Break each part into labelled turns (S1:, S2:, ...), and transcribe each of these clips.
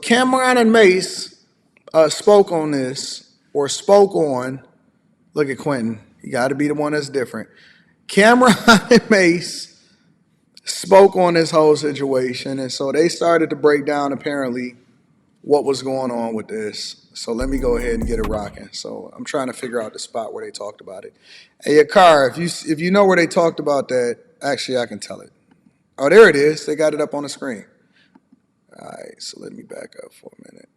S1: Camron and Mase spoke on this, or spoke on, look at Quentin. You got to be the one that's different. Camron and Mase spoke on this whole situation, and so they started to break down apparently what was going on with this. So let me go ahead and get it rocking. So I'm trying to figure out the spot where they talked about it. Hey, Akar, if you know where they talked about that, actually I can tell it. Oh, there it is. They got it up on the screen. All right, so let me back up for a minute.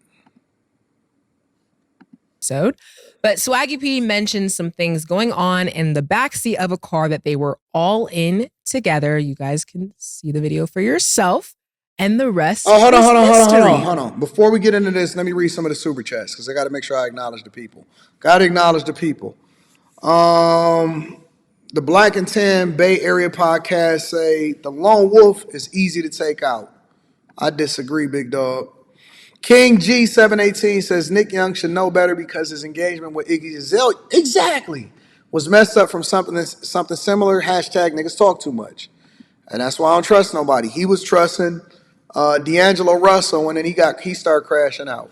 S2: But Swaggy P mentioned some things going on in the backseat of a car that they were all in together. You guys can see the video for yourself. And the rest
S1: hold on. Before we get into this, let me read some of the super chats because I got to make sure I acknowledge the people. Got to acknowledge the people. The Black and Tan Bay Area podcast say the lone wolf is easy to take out. I disagree, big dog. King G718 says Nick Young should know better because his engagement with Iggy Azalea was messed up from something similar. Hashtag niggas talk too much. And that's why I don't trust nobody. He was trusting D'Angelo Russell, and then he started crashing out.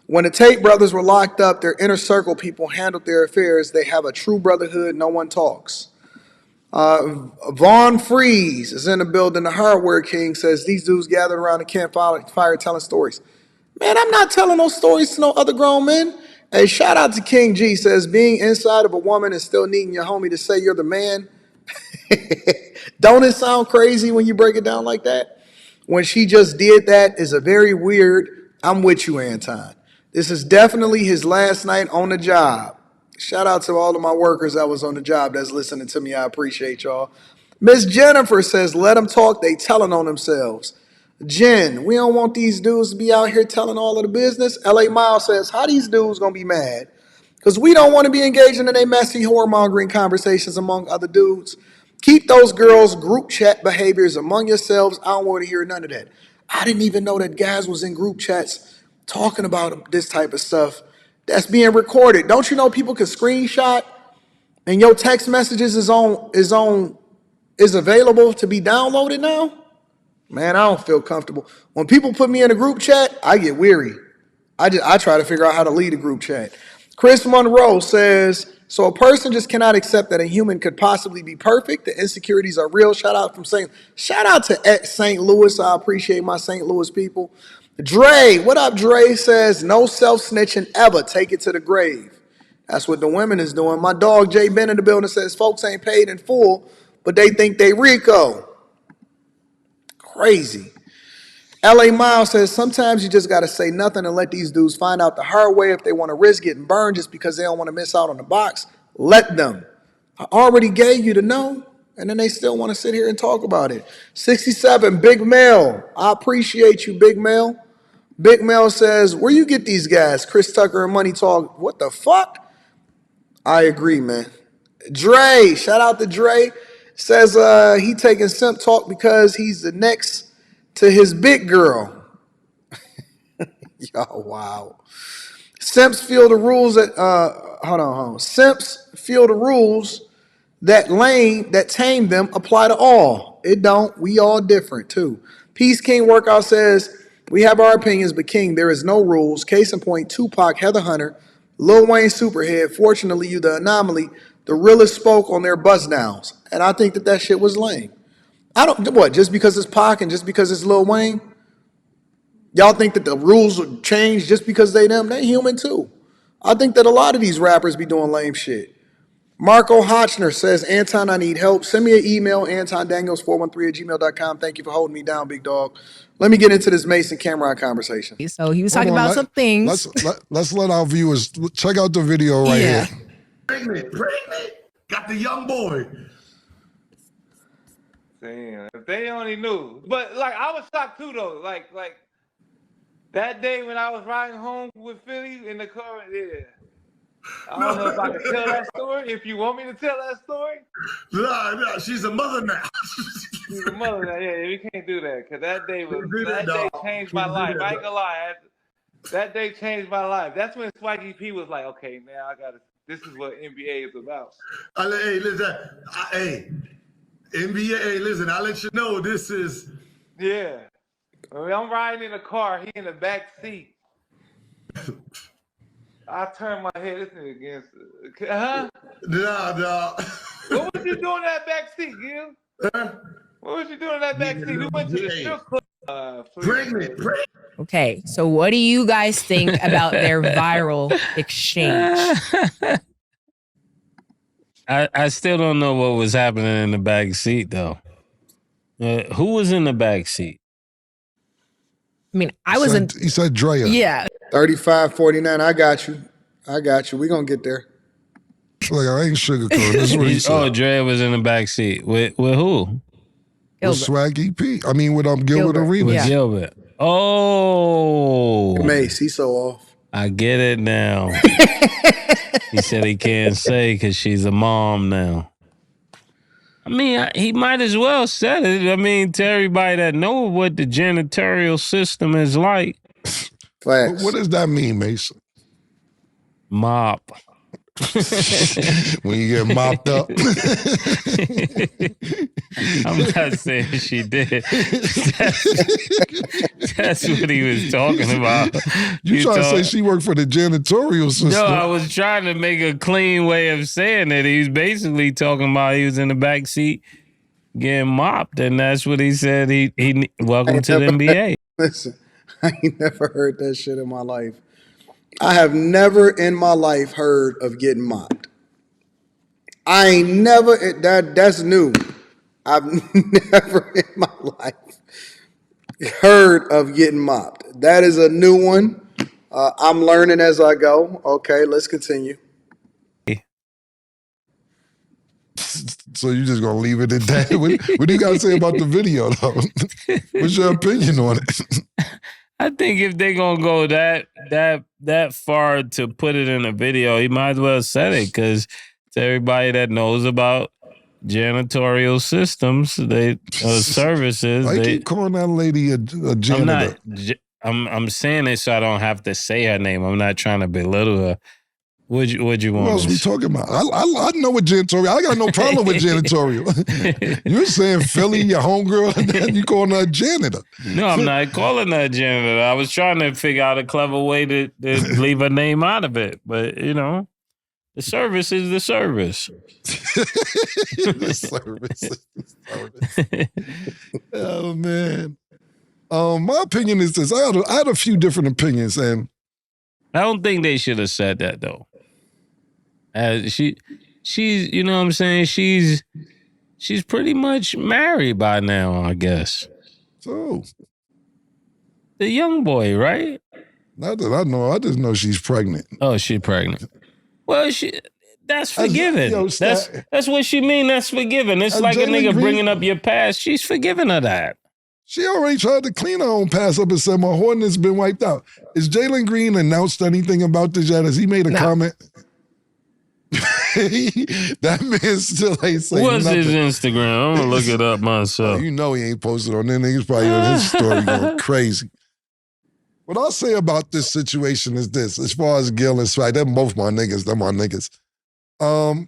S1: When the Tate brothers were locked up, their inner circle people handled their affairs. They have a true brotherhood. No one talks. Vaughn Freeze is in the building. The Hardware King says these dudes gathered around the campfire telling stories. Man, I'm not telling those stories to no other grown men. Hey, shout out to King G. Says being inside of a woman and still needing your homie to say you're the man. Don't it sound crazy when you break it down like that? When she just did that is a very weird. I'm with you, Anton. This is definitely his last night on the job. Shout out to all of my workers that was on the job that's listening to me. I appreciate y'all. Miss Jennifer says, let them talk. They telling on themselves. Jen, we don't want these dudes to be out here telling all of the business. L.A. Miles says, how these dudes going to be mad? Because we don't want to be engaging in a messy, whoremongering conversations among other dudes. Keep those girls' group chat behaviors among yourselves. I don't want to hear none of that. I didn't even know that guys was in group chats talking about this type of stuff that's being recorded. Don't you know people can screenshot and your text messages is available to be downloaded now? Man, I don't feel comfortable. When people put me in a group chat, I get weary. I try to figure out how to lead a group chat. Chris Monroe says, so a person just cannot accept that a human could possibly be perfect. The insecurities are real. Shout out to St. Louis. I appreciate my St. Louis people. Dre, what up, Dre? Says, no self-snitching ever. Take it to the grave. That's what the women is doing. My dog, Jay Ben in the building says, folks ain't paid in full, but they think they Rico. Crazy. L.A. Miles says, sometimes you just got to say nothing and let these dudes find out the hard way. If they want to risk getting burned just because they don't want to miss out on the box, let them. I already gave you the no, and then they still want to sit here and talk about it. 67, Big Mel. I appreciate you, Big Mel. Big Mel says, where you get these guys? Chris Tucker and Money Talk. What the fuck? I agree, man. Dre, shout out to Dre. Says he taking simp talk because he's the next to his big girl. Yo, wow. Simps feel the rules that hold on. Simps feel the rules that tame them apply to all. It don't. We all different too. Peace King Workout says, we have our opinions, but King, there is no rules. Case in point, Tupac, Heather Hunter, Lil Wayne Superhead. Fortunately, you the anomaly. The realest spoke on their buzz downs. And I think that shit was lame. Just because it's Pac and just because it's Lil Wayne? Y'all think that the rules would change just because they human too. I think that a lot of these rappers be doing lame shit. Marco Hotchner says, Anton, I need help. Send me an email, antondaniels413@gmail.com. Thank you for holding me down, big dog. Let me get into this Mason Camron conversation.
S2: So he was talking about some things.
S3: Let's let our viewers check out the video right here.
S4: Pregnant. Got the young boy.
S5: Damn, if they only knew. But like, I was shocked too, though. Like that day when I was riding home with Philly in the car. Yeah. I don't know if I can tell that story. If you want me to tell that story.
S4: No, she's a mother now.
S5: She's a mother now. Yeah, we can't do that because that day changed my life. I ain't gonna lie. That day changed my life. That's when Swaggy P was like, okay, now I gotta. This is what NBA is about.
S4: Hey, listen. NBA. Hey, listen. I'll let you know. This is.
S5: Yeah. I'm riding in the car. He in the back seat. I turn my head. This nigga against. Huh?
S4: Nah.
S5: What was you doing in that back seat, Gil?
S4: Huh?
S5: What was you doing in that back seat? We went to the strip club.
S4: Pregnant.
S2: Okay, so what do you guys think about their viral exchange?
S6: I still don't know what was happening in the back seat though. Who was in the back seat?
S2: I mean, I wasn't.
S3: He said Draya.
S2: Yeah.
S1: 35-49. I got you. We gonna get there.
S3: Like, I ain't sugarcoating. This is what he said.
S6: Oh, Dre was in the back seat. With who?
S3: With Swaggy P. I mean, with Gilbert Arenas.
S6: With Gilbert. Oh.
S1: Mase, he's so off.
S6: I get it now. He said he can't say because she's a mom now. I mean, he might as well said it. I mean, to everybody that know what the janitorial system is like.
S1: Facts.
S3: What does that mean, Mason?
S6: Mop.
S3: When you get mopped up.
S6: I'm not saying she did. That's what he was talking about.
S3: You trying to say she worked for the janitorial system?
S6: No, I was trying to make a clean way of saying it. He's basically talking about he was in the back seat getting mopped, and that's what he said. He welcome to the NBA.
S1: Listen, I ain't never heard that shit in my life. I have never in my life heard of getting mopped. I ain't never, that's new. I've never in my life heard of getting mopped. That is a new one. I'm learning as I go. Okay, let's continue.
S3: So you just gonna leave it at that? What do you got to say about the video, though? What's your opinion on it?
S6: I think if they gonna go that far to put it in a video, he might as well said it, because to everybody that knows about janitorial systems, services.
S3: I keep calling that lady a janitor.
S6: I'm saying it so I don't have to say her name. I'm not trying to belittle her. What'd you want?
S3: What else we talking about? I know what janitorial. I got no problem with janitorial. You're saying Philly, your homegirl, and you calling her a janitor.
S6: No, I'm not calling her a janitor. I was trying to figure out a clever way to leave her name out of it. But, the service is the service.
S3: The service is the service. Oh, man. My opinion is this. I had a few different opinions, and
S6: I don't think they should have said that, though. She's, you know what I'm saying? She's pretty much married by now, I guess.
S3: So
S6: the young boy, right?
S3: Not that I know. I just know she's pregnant.
S6: Oh, she's pregnant. Well, that's forgiven. That's what she mean. That's forgiven. It's like a nigga bringing up your past. She's forgiven of that.
S3: She already tried to clean her own past up and said my Hornet's been wiped out. Is Jalen Green announced anything about this yet? Has he made a comment? That man still ain't saying
S6: What's
S3: nothing.
S6: his Instagram? I'm gonna look it up myself.
S3: You know he ain't posted on there. Niggas probably on his story going crazy. What I'll say about this situation is this: as far as Gil and Swag, they're both my niggas. They're my niggas.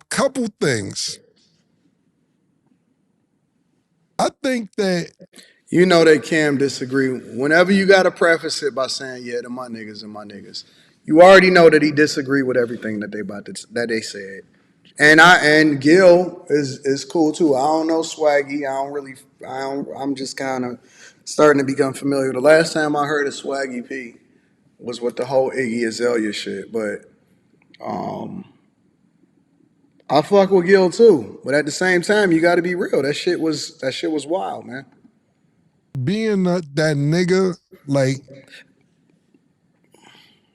S3: Couple things. I think that
S1: you know that Cam disagree. Whenever you got to preface it by saying, "Yeah, they're my niggas and my niggas," you already know that he disagree with everything that they said. And Gil is cool too. I don't know Swaggy. I'm just kind of starting to become familiar. The last time I heard of Swaggy P was with the whole Iggy Azalea shit, but I fuck with Gil too. But at the same time, you got to be real. That shit was wild, man.
S3: Being that nigga, like,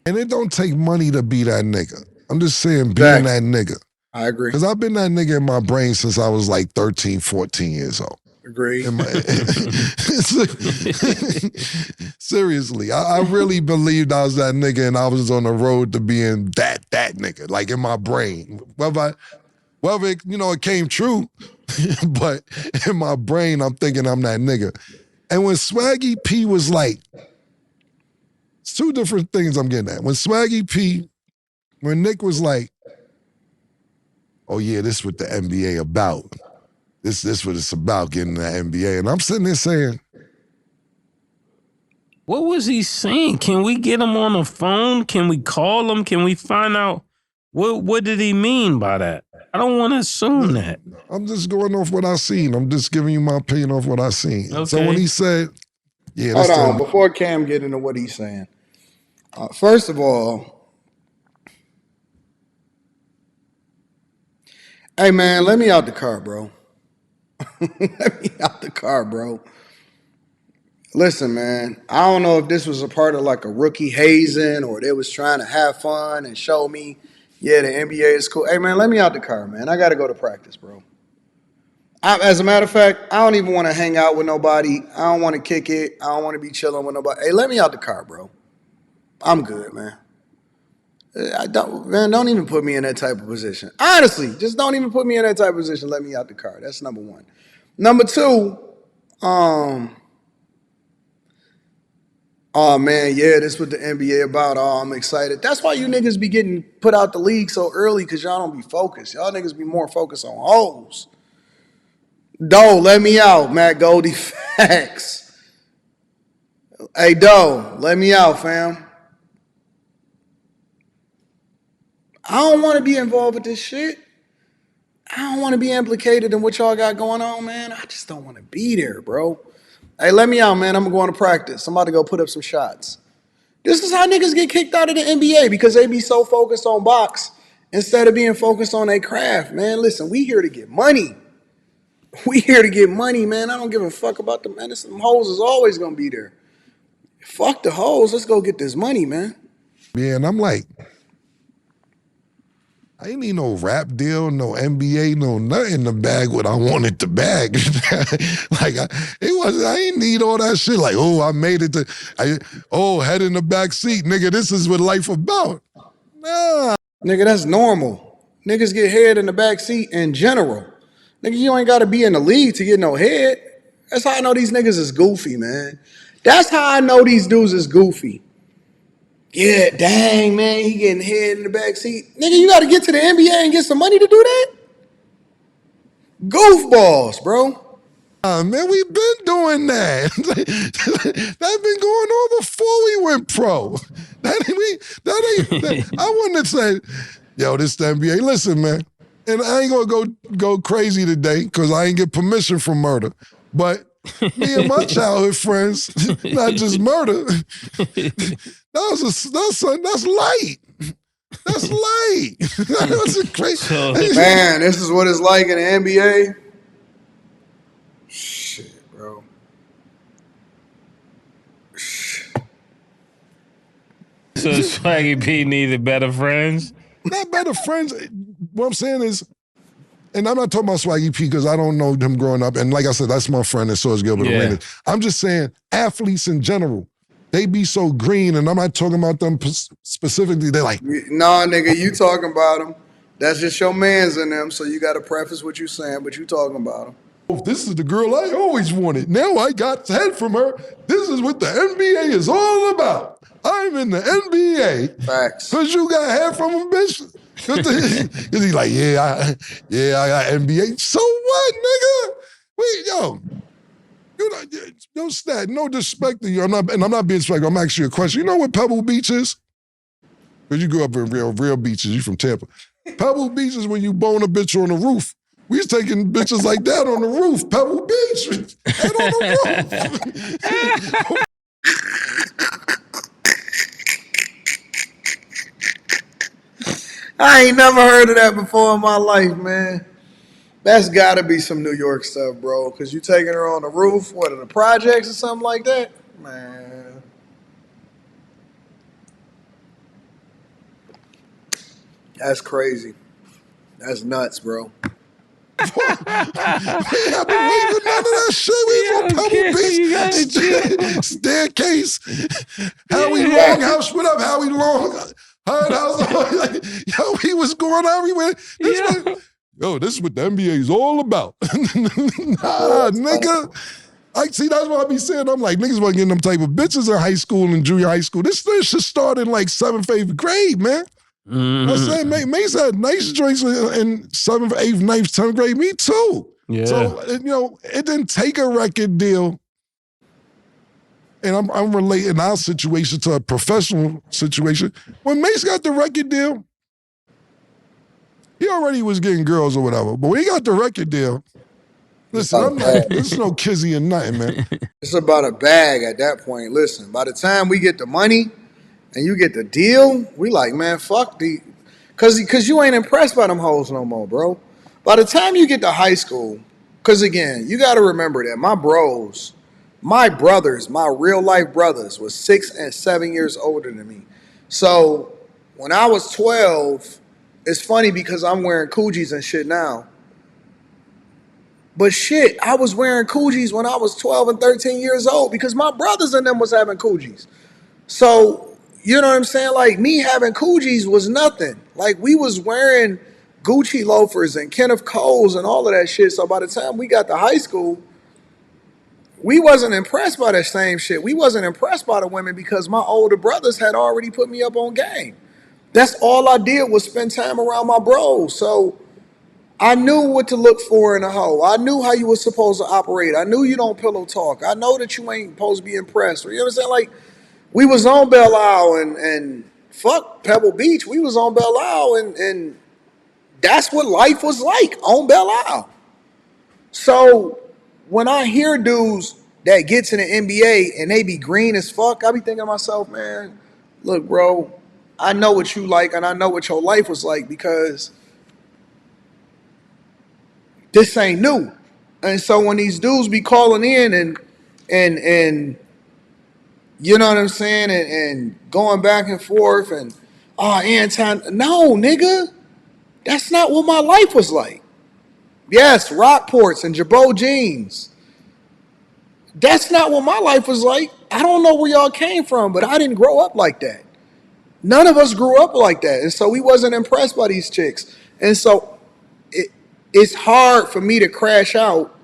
S3: and it don't take money to be that nigga. I'm just saying, being that nigga.
S1: I agree.
S3: Because I've been that nigga in my brain since I was like 13, 14 years old.
S1: Agree.
S3: Seriously, I really believed I was that nigga and I was on the road to being that nigga, like in my brain. Whether it came true, but in my brain, I'm thinking I'm that nigga. And when Swaggy P was like, it's two different things I'm getting at. When Nick was like, oh yeah, this is what the NBA about. This what it's about, getting the NBA. And I'm sitting there saying,
S6: What was he saying? Can we get him on the phone? Can we call him? Can we find out what did he mean by that? I don't want to assume that.
S3: I'm just going off what I seen. I'm just giving you my opinion off what I seen.
S6: Okay.
S3: So when he said, yeah,
S1: Hold on, before Cam get into what he's saying. First of all, hey man, let me out the car, bro. Let me out the car, bro. Listen, man, I don't know if this was a part of like a rookie hazing or they was trying to have fun and show me, yeah, the NBA is cool. Hey, man, let me out the car, man. I got to go to practice, bro. As a matter of fact, I don't even want to hang out with nobody. I don't want to kick it. I don't want to be chilling with nobody. Hey, let me out the car, bro. I'm good, man. Don't even put me in that type of position. Honestly, just don't even put me in that type of position. Let me out the car. That's number one. Number two, oh man, yeah, this what the NBA about. Oh, I'm excited. That's why you niggas be getting put out the league so early, because y'all don't be focused. Y'all niggas be more focused on hoes. Doe, let me out, Matt Goldie. Facts. Hey, Doe, let me out, fam. I don't want to be involved with this shit. I don't want to be implicated in what y'all got going on, man. I just don't want to be there, bro. Hey, let me out, man. I'm going to practice. I'm about to go put up some shots. This is how niggas get kicked out of the NBA, because they be so focused on box instead of being focused on their craft, man. Listen, we here to get money. We here to get money, man. I don't give a fuck about the man. Them hoes is always going to be there. Fuck the hoes. Let's go get this money, man.
S3: Yeah, and I'm like, I ain't need no rap deal, no NBA, no nothing to bag what I wanted to bag. I ain't need all that shit. Like, oh, I made it to, head in the back seat. Nigga, this is what life about. Nah.
S1: Nigga, that's normal. Niggas get head in the back seat in general. Nigga, you ain't got to be in the league to get no head. That's how I know these niggas is goofy, man. That's how I know these dudes is goofy. Yeah, dang, man, he getting head in the back seat. Nigga, you got to get to the NBA and get some money to do that? Goofballs, bro.
S3: Man, we've been doing that. That's been going on before we went pro. I wouldn't have said, yo, this the NBA. Listen, man, and I ain't gonna go crazy today because I ain't get permission from murder. But me and my childhood friends, not just murder, that's light. That's light. That's crazy.
S1: Man, this is what it's like in the NBA. Shit, bro.
S6: So Swaggy P needed better friends?
S3: Not better friends. What I'm saying is, and I'm not talking about Swaggy P because I don't know them growing up. And like I said, that's my friend, and so is Gilbert Arenas. I'm just saying, athletes in general, they be so green, and I'm not talking about them specifically. They're like,
S1: nah, nigga, you talking about them. That's just your mans in them, so you got to preface what you saying, but you talking about them.
S3: oh, this is the girl I always wanted. Now I got head from her. This is what the NBA is all about. I'm in the NBA.
S1: Facts.
S3: Because you got head from a bitch. Because he's like, I got NBA. So what, nigga? Yo, Stat, no disrespect to you. I'm not being disrespectful. I'm asking you a question. You know what Pebble Beach is? Because you grew up in real beaches. You from Tampa. Pebble Beach is when you bone a bitch on the roof. We was taking bitches like that on the roof. Pebble Beach. Head on the roof.
S1: I ain't never heard of that before in my life, man. That's got to be some New York stuff, bro. Because you taking her on the roof, what, in the projects or something like that? Man. That's crazy. That's nuts, bro.
S3: We have been waiting for none of that shit. We was on Pebble Beach. Staircase. Howie Longhouse. What up, Howie Long? Yo, he was going everywhere. This is what the NBA is all about. Nah, nigga. See, that's what I be saying. I'm like, niggas wasn't getting them type of bitches in high school and junior high school. This thing should start in like 7th, 8th grade, man. I said, Mase had nice joints in 7th, 8th, 9th, 10th grade. Me too.
S6: Yeah.
S3: So, it didn't take a record deal and I'm relating our situation to a professional situation. When Mase got the record deal, he already was getting girls or whatever. But when he got the record deal, listen, I'm not, there's no kizzy or nothing, man.
S1: It's about a bag at that point. Listen, by the time we get the money and you get the deal, we like, man, fuck the, cause you ain't impressed by them hoes no more, bro. By the time you get to high school, cause again, you got to remember that my bros, my brothers, my real life brothers, was 6 and 7 years older than me. So when I was 12, it's funny because I'm wearing Coogis and shit now. But shit, I was wearing Coogis when I was 12 and 13 years old because my brothers and them was having Coogis. So, you know what I'm saying? Like, me having Coogis was nothing. Like, we was wearing Gucci loafers and Kenneth Coles and all of that shit. So by the time we got to high school, we wasn't impressed by that same shit. We wasn't impressed by the women because my older brothers had already put me up on game. That's all I did was spend time around my bros. So I knew what to look for in a hoe. I knew how you were supposed to operate. I knew you don't pillow talk. I know that you ain't supposed to be impressed. You know what I'm saying? Like, we was on Belle Isle and fuck Pebble Beach. We was on Belle Isle and that's what life was like on Belle Isle. So when I hear dudes that get to the NBA and they be green as fuck, I be thinking to myself, man, look, bro, I know what you like and I know what your life was like because this ain't new. And so when these dudes be calling in and you know what I'm saying, and going back and forth and Anton, no, nigga, that's not what my life was like. Yes, Rockports and Jabot jeans. That's not what my life was like. I don't know where y'all came from, but I didn't grow up like that. None of us grew up like that. And so we wasn't impressed by these chicks. And so it's hard for me to crash out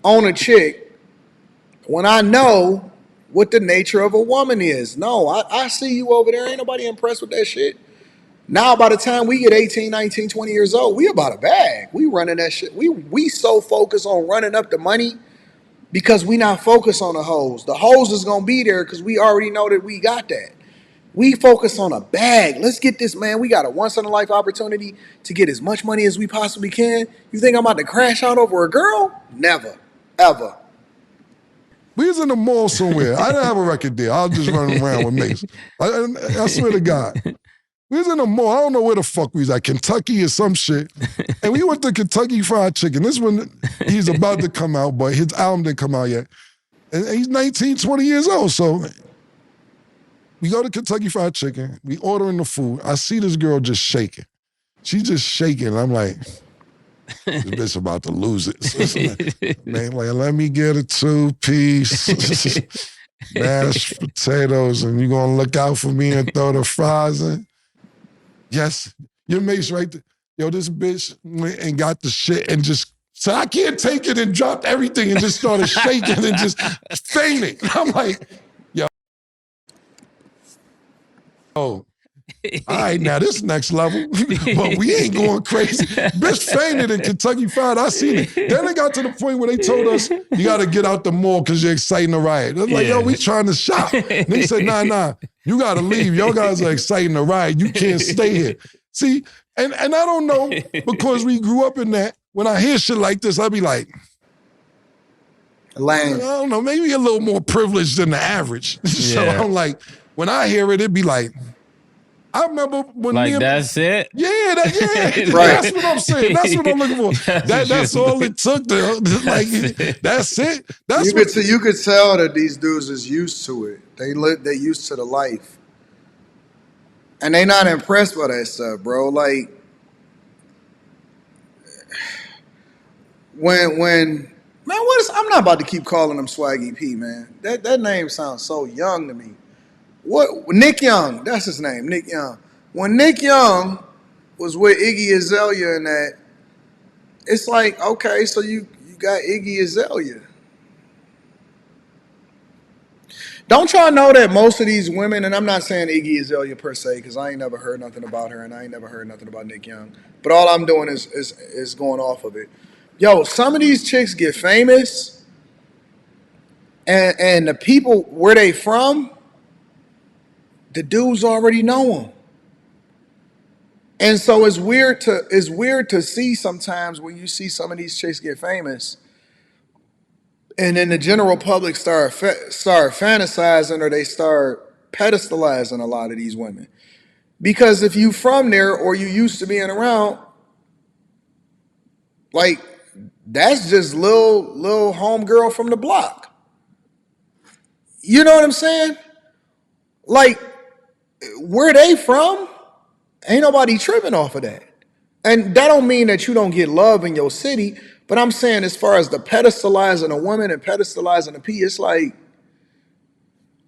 S1: on a chick when I know what the nature of a woman is. No, I see you over there. Ain't nobody impressed with that shit. Now, by the time we get 18, 19, 20 years old, we about a bag. We running that shit. We so focused on running up the money because we not focused on the hoes. The hoes is going to be there because we already know that we got that. We focus on a bag. Let's get this, man. We got a once-in-a-life opportunity to get as much money as we possibly can. You think I'm about to crash out over a girl? Never. Ever.
S3: We was in the mall somewhere. I didn't have a record deal. I was just running around with Mase. I swear to God. We was in the mall. I don't know where the fuck we was at, Kentucky or some shit. And we went to Kentucky Fried Chicken. This one, he's about to come out, but his album didn't come out yet. And he's 19, 20 years old. So we go to Kentucky Fried Chicken. We ordering the food. I see this girl just shaking. She's just shaking. I'm like, this bitch about to lose it. So man, like, let me get a 2-piece mashed potatoes, and you gonna look out for me and throw the fries in? Yes, your mate's right there. Yo, this bitch went and got the shit and just said, I can't take it, and dropped everything and just started shaking and just fainting. I'm like, yo. Oh. All right, now this next level, but we ain't going crazy. Bitch fainted in Kentucky Fried. I seen it. Then they got to the point where they told us, you got to get out the mall because you're exciting the riot. They're like, yo, we trying to shop. And they said, nah, you got to leave. Y'all guys are exciting the riot. You can't stay here. See, and I don't know, because we grew up in that, when I hear shit like this, I'll be like,
S1: Lame.
S3: I don't know, maybe a little more privileged than the average. So I'm like, when I hear it, it'd be like, I remember when
S6: like that's it.
S3: Yeah,
S1: Right.
S3: That's what I'm saying. That's what I'm looking for. That's all it took. That's it.
S1: You could tell that these dudes is used to it. They used to the life, and they not impressed by that stuff, bro. Like when man, I'm not about to keep calling him Swaggy P, man. That name sounds so young to me. What Nick Young? That's his name, Nick Young. When Nick Young was with Iggy Azalea and that, it's like, okay, so you got Iggy Azalea. Don't y'all know that most of these women, and I'm not saying Iggy Azalea per se, because I ain't never heard nothing about her and I ain't never heard nothing about Nick Young. But all I'm doing is going off of it. Yo, some of these chicks get famous And the people where they from, the dudes already know them. And so it's weird to see sometimes when you see some of these chicks get famous, and then the general public start fantasizing, or they start pedestalizing a lot of these women. Because if you from there or you used to being around, like, that's just little homegirl from the block. You know what I'm saying? Like, where they from, ain't nobody tripping off of that. And that don't mean that you don't get love in your city, but I'm saying as far as the pedestalizing a woman and pedestalizing a P, it's like,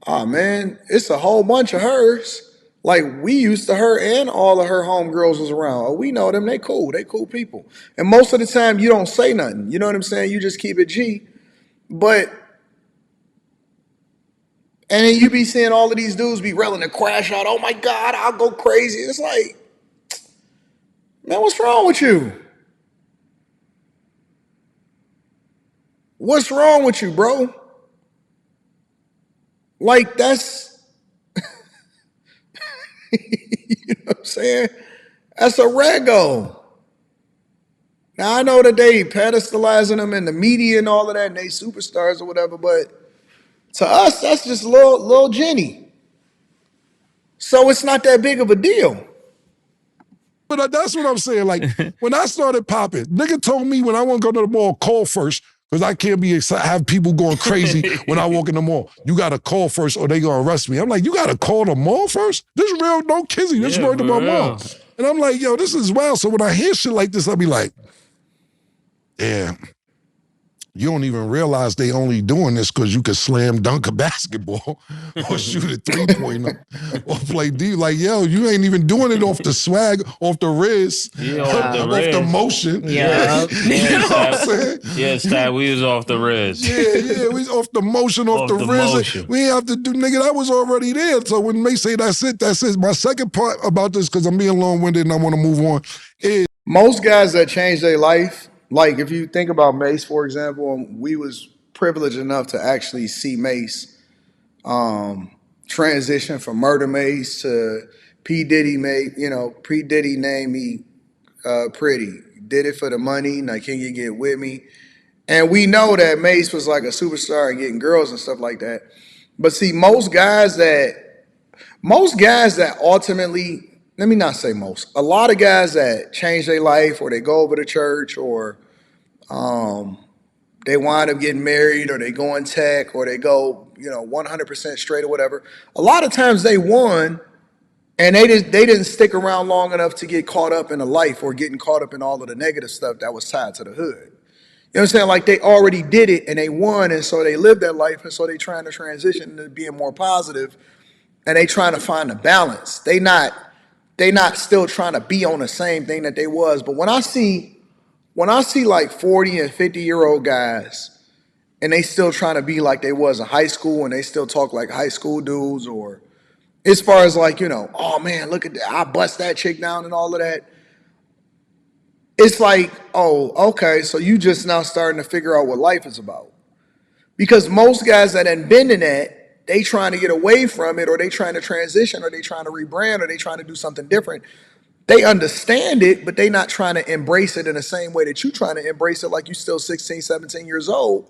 S1: oh man, it's a whole bunch of hers. Like, we used to her and all of her homegirls was around. Oh, we know them, they cool people. And most of the time you don't say nothing. You know what I'm saying? You just keep it G. But, and then you be seeing all of these dudes be railing to crash out. Oh my God, I'll go crazy. It's like, man, what's wrong with you? What's wrong with you, bro? Like, that's, you know what I'm saying? That's a rego. Now, I know that they pedestalizing them in the media and all of that, and they superstars or whatever, but to us, that's just little Jenny. So it's not that big of a deal.
S3: But that's what I'm saying. Like, when I started popping, nigga told me when I want to go to the mall, call first, because I can't have people going crazy when I walk in the mall. You got to call first or they going to arrest me. I'm like, you got to call the mall first? This is real, no kizzy. This word to my mom. And I'm like, yo, this is wild. So when I hear shit like this, I'll be like, damn. You don't even realize they only doing this because you can slam dunk a basketball or shoot a three-pointer or play D. Like, yo, you ain't even doing it off the swag, off the wrist, off the motion.
S2: Yeah.
S3: You know what I'm saying?
S6: Yeah, Stat, we was off the wrist.
S3: Yeah, we was off the motion, off the wrist.
S6: Motion.
S3: We ain't have to do, nigga, that was already there. So when they say that's it. My second part about this, because I'm being long-winded and I want to move on, is
S1: most guys that change their life, like if you think about Mase, for example, we was privileged enough to actually see Mase transition from Murder Mase to P. Diddy P. Diddy named me Pretty. Did it for the money. Now can you get with me? And we know that Mase was like a superstar and getting girls and stuff like that. But see, most guys that ultimately, let me not say most, a lot of guys that change their life or they go over to church or they wind up getting married or they go in tech or they go, 100% straight or whatever. A lot of times they won and they didn't stick around long enough to get caught up in the life or getting caught up in all of the negative stuff that was tied to the hood. You know what I'm saying? Like they already did it and they won, and so they lived that life, and so they trying to transition to being more positive, and they trying to find a balance. They not still trying to be on the same thing that they was. But when I see like 40 and 50-year-old guys and they still trying to be like they was in high school and they still talk like high school dudes, or as far as like, oh man, look at that, I bust that chick down and all of that. It's like, oh, okay, so you just now starting to figure out what life is about. Because most guys that ain't been in that, they trying to get away from it, or they trying to transition, or they trying to rebrand, or they trying to do something different. They understand it, but they not trying to embrace it in the same way that you trying to embrace it, like you still 16, 17 years old.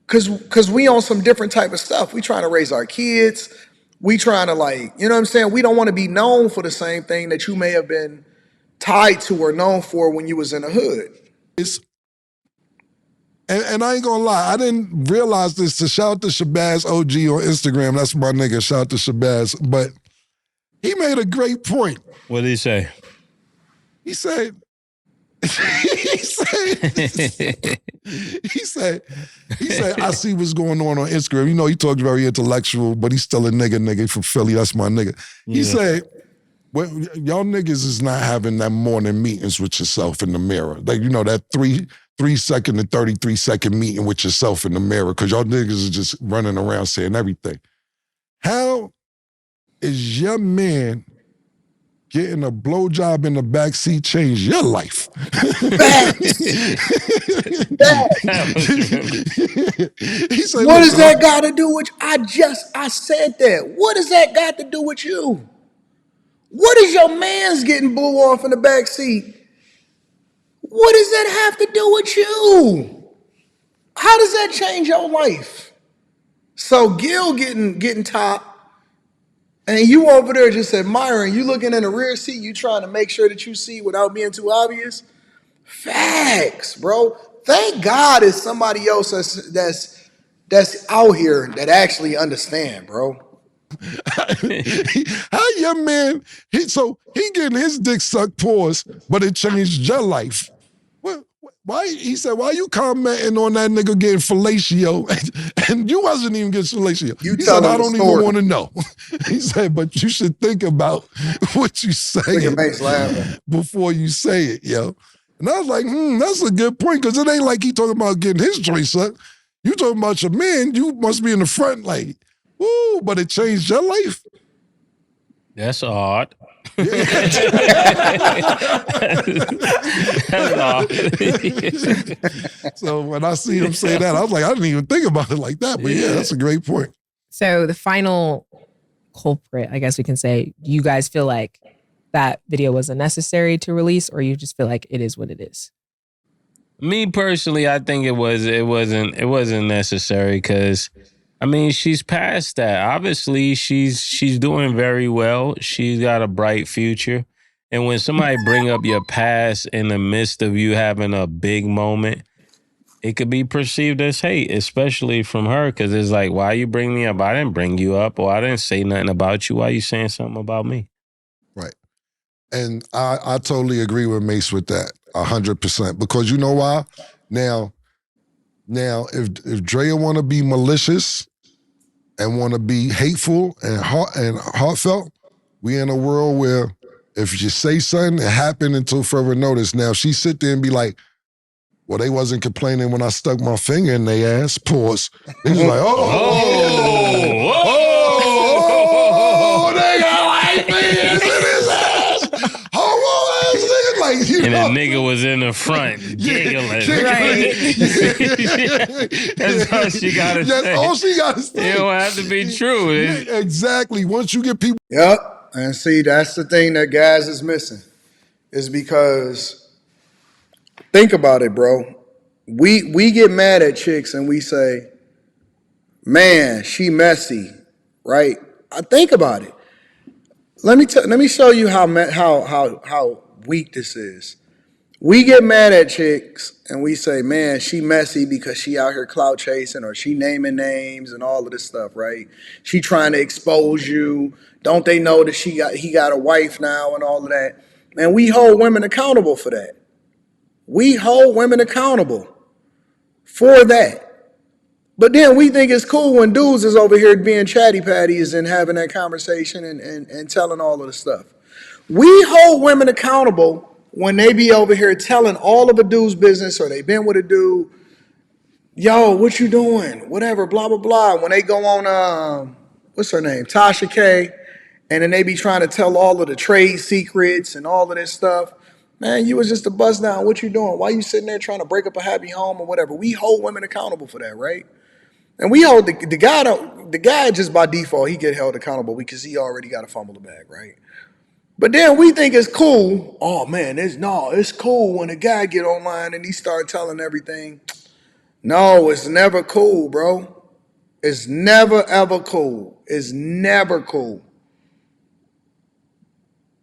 S1: Cause we on some different type of stuff. We trying to raise our kids. We trying to, like, you know what I'm saying? We don't want to be known for the same thing that you may have been tied to or known for when you was in the hood.
S3: And I ain't gonna lie, I didn't realize this. To shout out to Shabazz OG on Instagram, that's my nigga, shout out to Shabazz. But he made a great point.
S6: What did he say?
S3: He said, he said, I see what's going on Instagram. He talks very intellectual, but he's still a nigga from Philly. That's my nigga. He said, well, y'all niggas is not having that morning meetings with yourself in the mirror. Like, that 3-second to 33-second meeting with yourself in the mirror, because y'all niggas is just running around saying everything. How is your man getting a blowjob in the backseat change your life?
S1: Facts.
S6: That was real.
S3: He said,
S1: What does
S3: listen,
S1: that got to do with I said that. What does that got to do with you? What is your man's getting blew off in the back seat? What does that have to do with you? How does that change your life? So Gil getting top, and you over there just admiring, you looking in the rear seat, you trying to make sure that you see without being too obvious. Facts, bro. Thank God it's somebody else that's out here that actually understand, bro.
S3: how your man, he getting his dick sucked, pause, but it changed your life. Why? He said, why you commenting on that nigga getting fellatio? And you wasn't even getting fellatio.
S1: You
S3: He said,
S1: telling
S3: I
S1: the
S3: don't even
S1: story.
S3: want to know. He said, but you should think about what you
S1: Look at
S3: say
S1: Mase laughing.
S3: before you say it, yo. And I was like, that's a good point, because it ain't like he talking about getting his joint sucked. You talking about your man, you must be in the front lane. Woo, but it changed your life.
S6: That's odd.
S3: That's
S6: odd.
S3: So when I see him say that, I was like, I didn't even think about it like that. But yeah, that's a great point.
S2: So the final culprit, I guess we can say, do you guys feel like that video was unnecessary to release, or you just feel like it is what it is?
S6: Me personally, I think it wasn't necessary, because I mean, she's past that. Obviously, she's doing very well. She's got a bright future. And when somebody bring up your past in the midst of you having a big moment, it could be perceived as hate, especially from her, because it's like, why you bring me up? I didn't bring you up, or I didn't say nothing about you. Why you saying something about me?
S3: Right. And I totally agree with Mase with that, 100%. Because you know why? Now, if Draya want to be malicious and want to be hateful and heartfelt, we in a world where if you say something, it happened until further notice. Now, she sit there and be like, well, they wasn't complaining when I stuck my finger in their ass. Pause. They just like, they got white fingers in his ass. Homo ass nigga. Like, you
S6: And
S3: know.
S6: the nigga was in the front giggling. That's all she gotta say.
S3: That's all she gotta say.
S6: It don't have to be true.
S3: Yeah, exactly. Once you get people.
S1: Yep. And see, that's the thing that guys is missing. Is because, think about it, bro. We get mad at chicks and we say, man, she messy, right? I think about it. Let me show you how weak this is. We get mad at chicks and we say, man, she messy because she out here clout chasing, or she naming names and all of this stuff, right? She trying to expose you. Don't they know that he got a wife now and all of that? And we hold women accountable for that. We hold women accountable for that. But then we think it's cool when dudes is over here being chatty patties and having that conversation and telling all of the stuff. We hold women accountable when they be over here telling all of a dude's business, or they been with a dude, yo, what you doing? Whatever, blah, blah, blah. When they go on, what's her name? Tasha K. And then they be trying to tell all of the trade secrets and all of this stuff. Man, you was just a bust down. What you doing? Why you sitting there trying to break up a happy home or whatever? We hold women accountable for that, right? And we hold the guy just by default, he get held accountable because he already got a fumble the bag, right? But then we think it's cool. Oh man, it's cool when a guy get online and he start telling everything. No, it's never cool, bro. It's never ever cool. It's never cool.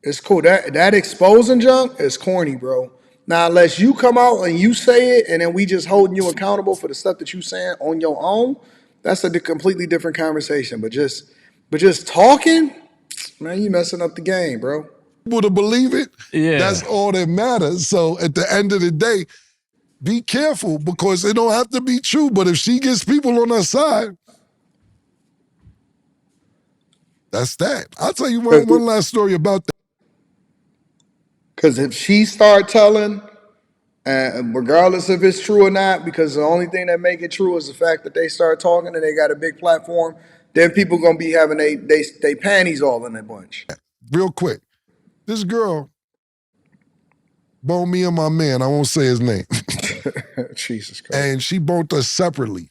S1: It's cool. That exposing junk is corny, bro. Now, unless you come out and you say it, and then we just holding you accountable for the stuff that you saying on your own, that's a completely different conversation. But just talking, man, you messing up the game, bro.
S3: People to believe it,
S6: Yeah.
S3: that's all that matters. So at the end of the day, be careful, because it don't have to be true. But if she gets people on her side, that's that. I'll tell you one last story about that.
S1: Because if she start telling, regardless if it's true or not, because the only thing that make it true is the fact that they start talking and they got a big platform, then people gonna be having they panties all in a bunch.
S3: Real quick, this girl boned me and my man. I won't say his name.
S1: Jesus Christ.
S3: And she boned us separately.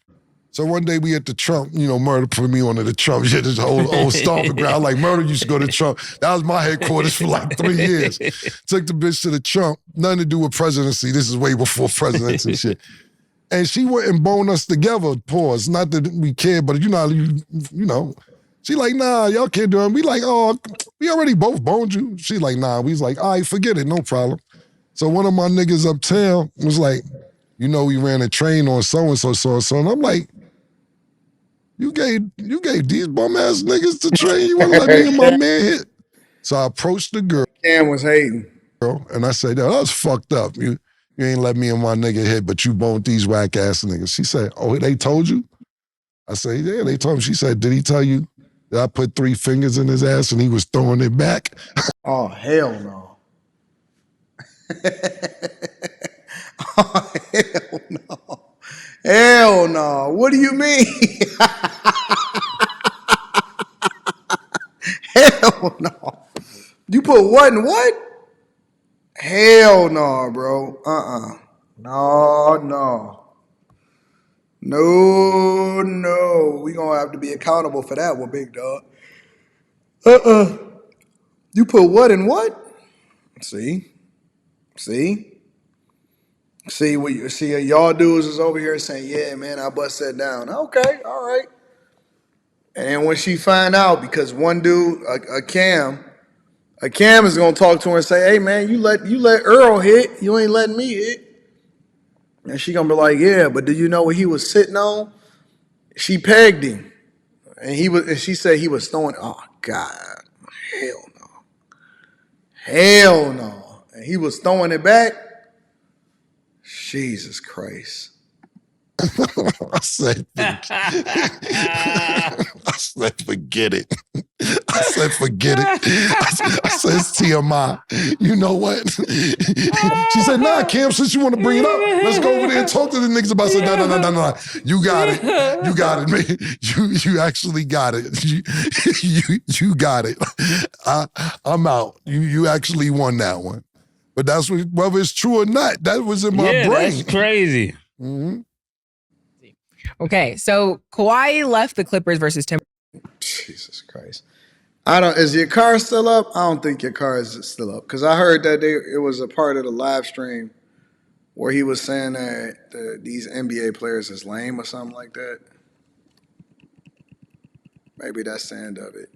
S3: So one day we at the Trump, Murder put me on to the Trump. Yeah, this old stomping ground. Like, Murder used to go to Trump. That was my headquarters for like 3 years. Took the bitch to the Trump. Nothing to do with presidency. This is way before presidents and shit. And she went and boned us together, pause. Not that we cared, but you know. She like, nah, y'all can't do it. We like, oh, we already both boned you. She like, nah. We was like, all right, forget it, no problem. So one of my niggas uptown was like, we ran a train on so-and-so, so-and-so. And I'm like, you gave these bum ass niggas the train. You want to let me and my man hit? So I approached the girl.
S1: Cam was hating.
S3: And I said, yo, that was fucked up. You ain't let me and my nigga hit, but you boned these whack ass niggas. She said, oh, they told you? I said, yeah, they told me. She said, did he tell you that I put 3 fingers in his ass and he was throwing it back?
S1: Oh, hell no. Oh, hell no. Hell no. What do you mean? Hell no. You put what in what? Hell no, bro. No. No. We gonna have to be accountable for that one, big dog. You put what in what? See what you see? Y'all dudes is over here saying, "Yeah, man, I bust that down." Okay, all right. And then when she find out, because one dude, a Cam is gonna talk to her and say, "Hey, man, you let Earl hit. You ain't letting me hit." And she gonna be like, "Yeah, but do you know what he was sitting on? She pegged him, and she said he was throwing. Oh God, hell no, and he was throwing it back. Jesus Christ."
S3: I said, forget it. I said, forget it. I said, it's TMI. You know what? She said, nah, Cam, since you want to bring it up, let's go over there and talk to the niggas about it. I said, no. You got it. You got it, man. You actually got it. You got it. I'm out. You actually won that one. But that's whether it's true or not, that was in my brain.
S6: That's crazy.
S3: Mm-hmm.
S2: Okay, so Kawhi left the Clippers versus Timberwolves.
S1: Jesus Christ. Is your car still up? I don't think your car is still up. Because I heard that it was a part of the live stream where he was saying that these NBA players is lame or something like that. Maybe that's the end of it.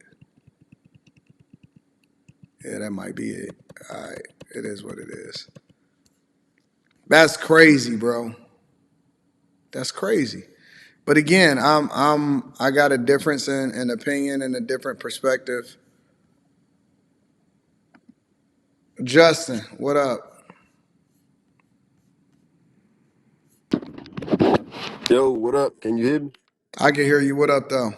S1: Yeah, that might be it. All right. It is what it is. That's crazy, bro. That's crazy. But again, I got a difference in opinion and a different perspective. Justin, what up?
S7: Yo, what up? Can you hear me?
S1: I can hear you. What up, though?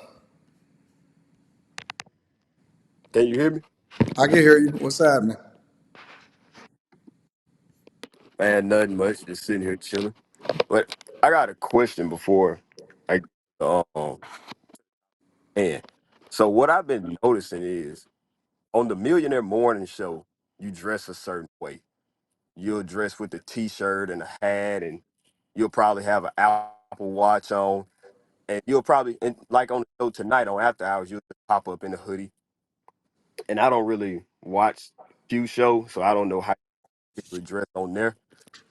S7: Can you hear me?
S1: I can hear you. What's happening?
S7: Man, nothing much. Just sitting here chilling. But I got a question before I and so what I've been noticing is on the Millionaire Morning Show, you dress a certain way. You'll dress with a t-shirt and a hat, and you'll probably have an Apple Watch on, and you'll probably and like on the show tonight on After Hours, you'll pop up in a hoodie. And I don't really watch Q show, so I don't know how people dress on there.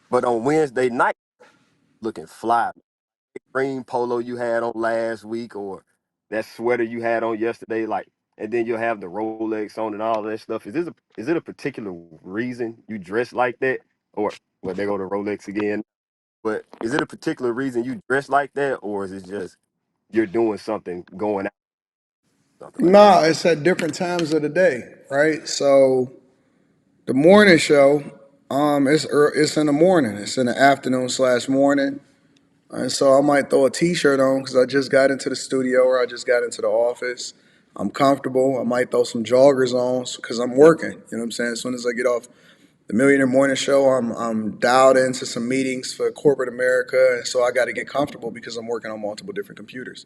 S7: But on Wednesday night, looking fly. Green polo you had on last week, or that sweater you had on yesterday, like, and then you'll have the Rolex on and all that stuff. Is it a particular reason you dress like that, or well, they go to Rolex again? But is it a particular reason you dress like that, or is it just you're doing something going out, something like that?
S1: No, it's at different times of the day, right? So the morning show, it's in the morning. It's in the afternoon / morning. And so I might throw a t-shirt on because I just got into the studio or I just got into the office. I'm comfortable. I might throw some joggers on because I'm working. You know what I'm saying? As soon as I get off the Millionaire Morning Show, I'm dialed into some meetings for corporate America. And so I got to get comfortable because I'm working on multiple different computers.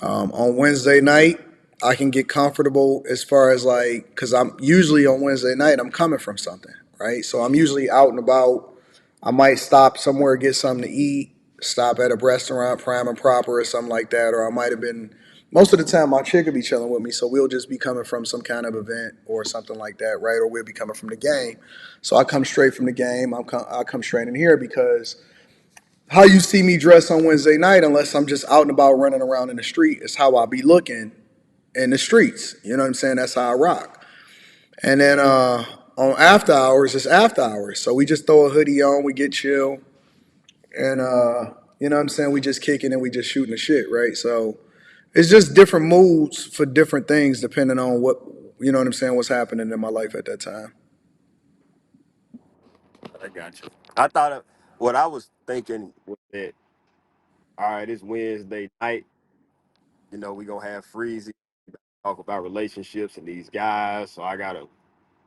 S1: On Wednesday night, I can get comfortable as far as like, because I'm usually on Wednesday night, I'm coming from something, right? So I'm usually out and about. I might stop somewhere, get something to eat, stop at a restaurant, prime and proper or something like that. Or I might have been, most of the time, my chick will be chilling with me. So we'll just be coming from some kind of event or something like that, right? Or we'll be coming from the game. So I come straight from the game. I come straight in here because how you see me dress on Wednesday night, unless I'm just out and about running around in the street, is how I be looking in the streets. You know what I'm saying? That's how I rock. And then on after hours, it's after hours. So we just throw a hoodie on, we get chill, and you know what I'm saying? We just kicking and we just shooting the shit, right? So it's just different moods for different things depending on what, you know what I'm saying, what's happening in my life at that time.
S7: I got you. I thought what I was thinking was that, all right, it's Wednesday night. You know, we gonna have Freezy talk about relationships and these guys. So I gotta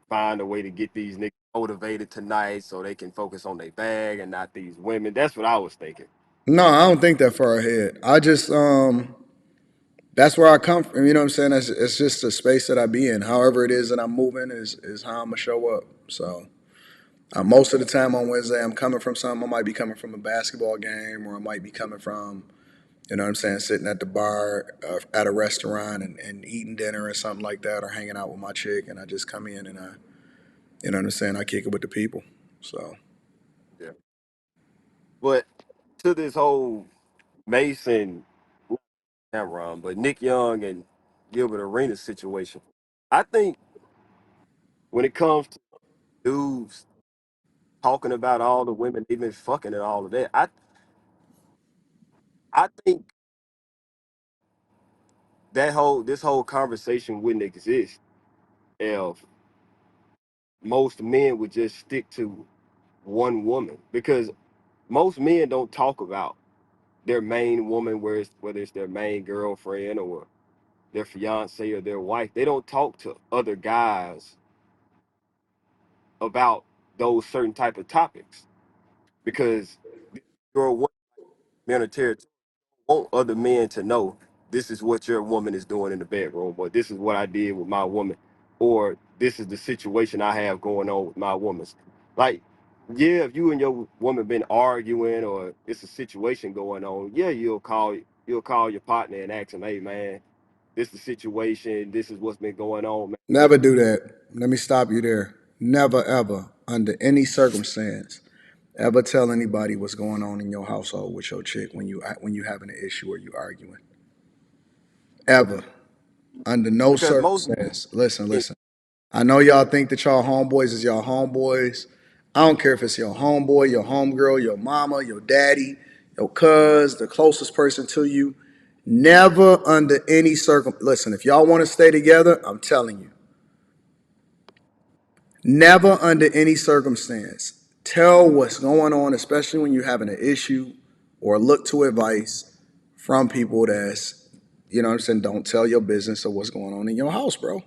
S7: find a way to get these niggas motivated tonight so they can focus on their bag and not these women. That's what I was thinking.
S1: No, I don't think that far ahead. I just that's where I come from. You know what I'm saying? It's just the space that I be in. However it is that I'm moving is how I'm gonna show up. So most of the time on Wednesday, I'm coming from something. I might be coming from a basketball game, or I might be coming from, you know what I'm saying, sitting at the bar at a restaurant and eating dinner or something like that, or hanging out with my chick, and I just come in and you know what I'm saying, I kick it with the people. So
S7: Yeah. But to this whole Mason, Camron, but Nick Young and Gilbert Arenas situation, I think when it comes to dudes talking about all the women they've been fucking and all of that, I think this whole conversation wouldn't exist if most men would just stick to one woman, because most men don't talk about their main woman, whether it's their main girlfriend or their fiance or their wife. They don't talk to other guys about those certain type of topics because you're a woman, men are territorial. Want other men to know this is what your woman is doing in the bedroom, or this is what I did with my woman, or this is the situation I have going on with my woman. Like, yeah, if you and your woman been arguing or it's a situation going on, yeah, you'll call your partner and ask him, hey man, this is the situation, this is what's been going on, man.
S1: never do that. Let me stop you there. Never ever, under any circumstance, ever tell anybody what's going on in your household with your chick when you having an issue or you arguing. Ever, under no
S7: Because most
S1: circumstance. Listen,
S7: men,
S1: listen. I know y'all think that y'all homeboys is y'all homeboys. I don't care if it's your homeboy, your homegirl, your mama, your daddy, your cuz, the closest person to you. Never under any listen, if y'all want to stay together, I'm telling you, never under any circumstance tell what's going on, especially when you're having an issue, or look to advice from people that's, you know what I'm saying, don't tell your business or what's going on in your house, bro.